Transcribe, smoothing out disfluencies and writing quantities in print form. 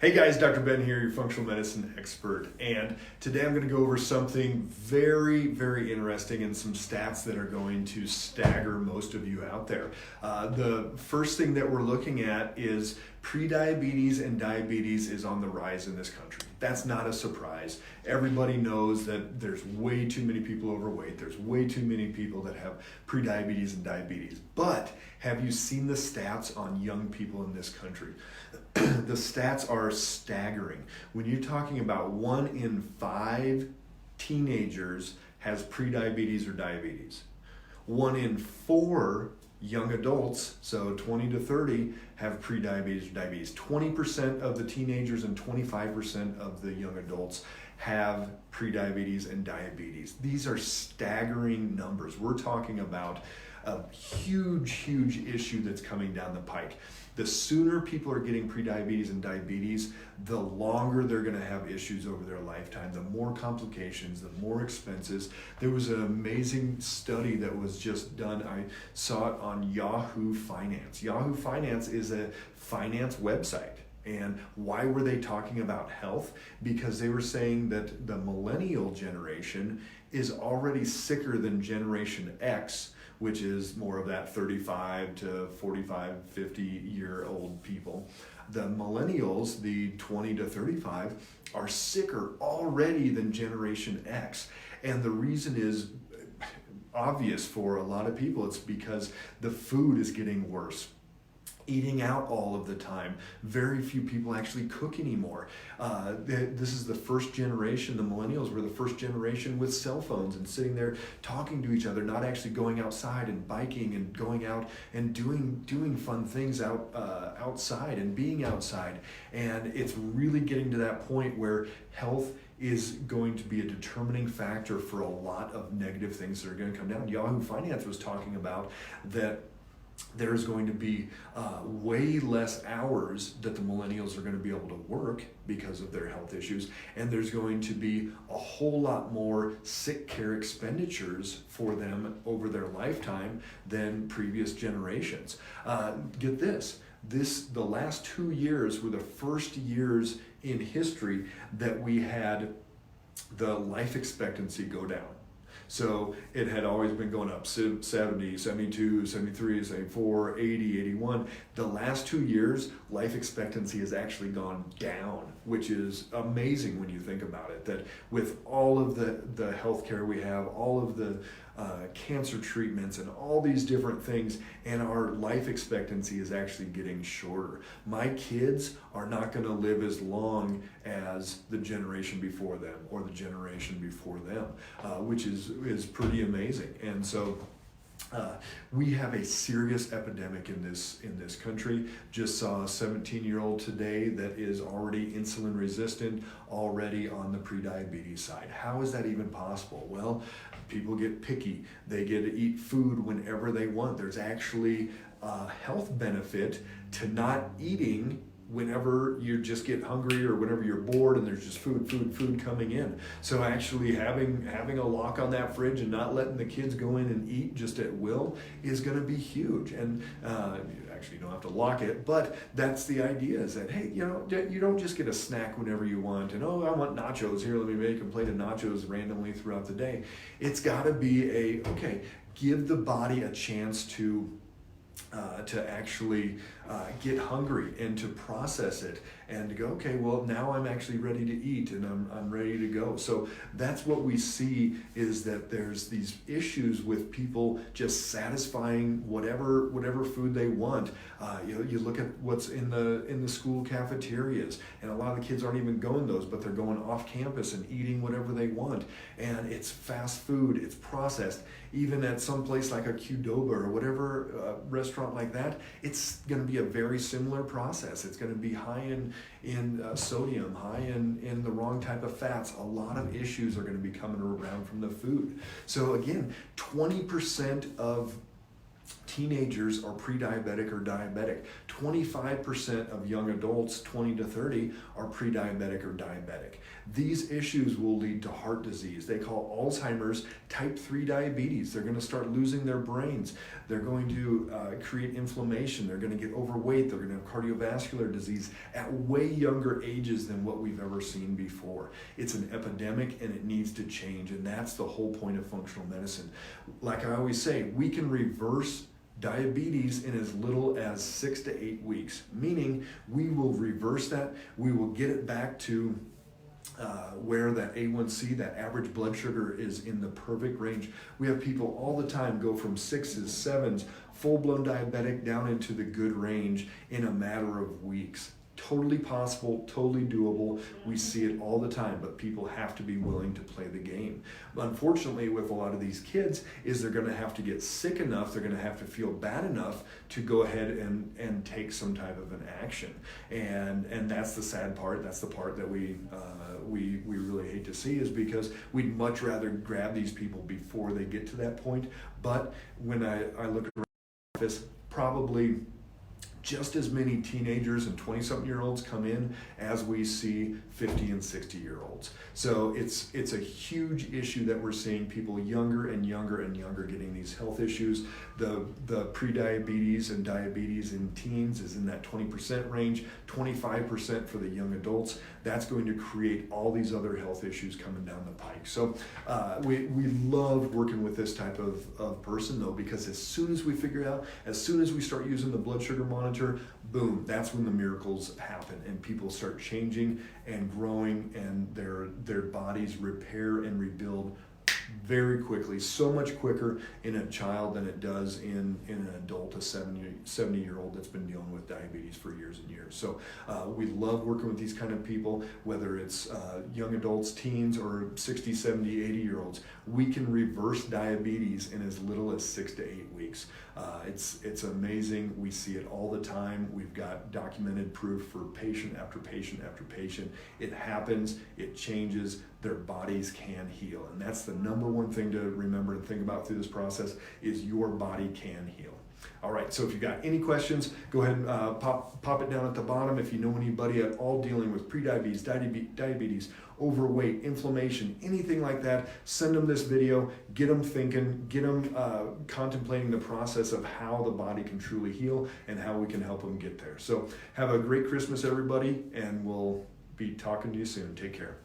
Hey guys, Dr. Ben here, your functional medicine expert, and today I'm going to go over something very, very interesting and some stats that are going to stagger most of you out there. The first thing that we're looking at is prediabetes and diabetes is on the rise in this country. That's not a surprise. Everybody knows that there's way too many people overweight. There's way too many people that have prediabetes and diabetes. But have you seen the stats on young people in this country? The stats are staggering. When you're talking about 1 in 5 teenagers has prediabetes or diabetes. 1 in 4 young adults, so 20 to 30, have prediabetes or diabetes. 20% of the teenagers and 25% of the young adults have prediabetes and diabetes. These are staggering numbers. We're talking about a huge issue that's coming down the pike. The sooner people are getting prediabetes and diabetes, the longer they're going to have issues over their lifetime, the more complications, the more expenses. There was an amazing study that was just done. I saw it on Yahoo Finance. Yahoo Finance is a finance website. And why were they talking about health? Because they were saying that the millennial generation is already sicker than Generation X, which is more of that 35 to 45, 50-year-old people. The millennials, the 20 to 35, are sicker already than Generation X. And the reason is obvious for a lot of people. It's because the food is getting worse. Eating out all of the time. Very few people actually cook anymore. This is the first generation, the millennials were the first generation with cell phones and sitting there talking to each other, not actually going outside and biking and going out and doing fun things outside and being outside. And it's really getting to that point where health is going to be a determining factor for a lot of negative things that are going to come down. Yahoo Finance was talking about that there's going to be way less hours that the millennials are going to be able to work because of their health issues, and there's going to be a whole lot more sick care expenditures for them over their lifetime than previous generations. Get this, the last 2 years were the first years in history that we had the life expectancy go down. So it had always been going up, 70, 72, 73, 74, 80, 81. The last 2 years, life expectancy has actually gone down, which is amazing when you think about it, that with all of the healthcare we have, all of the cancer treatments and all these different things, and our life expectancy is actually getting shorter. My kids are not going to live as long as the generation before them or the generation before them, which is pretty amazing. And so we have a serious epidemic in this country. Just saw a 17-year-old today that is already insulin resistant, already on the prediabetes side. How is that even possible? Well, people get picky. They get to eat food whenever they want. There's actually a health benefit to not eating whenever you just get hungry or whenever you're bored and there's just food coming in. So actually having a lock on that fridge and not letting the kids go in and eat just at will is going to be huge. And you don't have to lock it, but that's the idea, is that, hey, you don't just get a snack whenever you want and, oh, I want nachos, here, let me make a plate of nachos randomly throughout the day. It's got to be give the body a chance to actually get hungry and to process it and to go, okay, well, now I'm actually ready to eat and I'm ready to go. So that's what we see, is that there's these issues with people just satisfying whatever food they want. You look at what's in the school cafeterias, and a lot of the kids aren't even going those, but they're going off campus and eating whatever they want. And it's fast food, it's processed. Even at some place like a Qdoba or whatever restaurant like that, it's going to be a very similar process. It's going to be high in sodium, high in the wrong type of fats. A lot of issues are going to be coming around from the food. So again, 20% of teenagers are pre-diabetic or diabetic. 25% of young adults, 20 to 30, are pre-diabetic or diabetic. These issues will lead to heart disease. They call Alzheimer's type 3 diabetes. They're going to start losing their brains. They're going to create inflammation. They're going to get overweight. They're going to have cardiovascular disease at way younger ages than what we've ever seen before. It's an epidemic and it needs to change, and that's the whole point of functional medicine. Like I always say, we can reverse diabetes in as little as 6 to 8 weeks, meaning we will reverse that. We will get it back to where that A1C, that average blood sugar, is in the perfect range. We have people all the time go from 6s, 7s, full-blown diabetic down into the good range in a matter of weeks. Totally possible, totally doable. We see it all the time, but people have to be willing to play the game. Unfortunately, with a lot of these kids, is they're going to have to get sick enough, they're going to have to feel bad enough to go ahead and take some type of an action. And that's the sad part. That's the part that we really hate to see, is because we'd much rather grab these people before they get to that point. But when I look around the office, probably just as many teenagers and 20-something-year-olds come in as we see 50 and 60-year-olds. So it's a huge issue that we're seeing people younger and younger and younger getting these health issues. The prediabetes and diabetes in teens is in that 20% range, 25% for the young adults. That's going to create all these other health issues coming down the pike. So we love working with this type of person, though, because as soon as we figure out, as soon as we start using the blood sugar monitor, boom, that's when the miracles happen and people start changing and growing, and their bodies repair and rebuild very quickly, so much quicker in a child than it does in an adult, a 70-year-old that's been dealing with diabetes for years and years. So we love working with these kind of people, whether it's young adults, teens, or 60, 70, 80-year-olds. We can reverse diabetes in as little as 6 to 8 weeks. It's amazing. We see it all the time. We've got documented proof for patient after patient after patient. It happens, it changes, their bodies can heal. And that's the number one thing to remember and think about through this process, is your body can heal. All right, so if you've got any questions, go ahead and pop it down at the bottom. If you know anybody at all dealing with prediabetes, diabetes, overweight, inflammation, anything like that, send them this video, get them thinking, get them contemplating the process of how the body can truly heal and how we can help them get there. So have a great Christmas, everybody, and we'll be talking to you soon. Take care.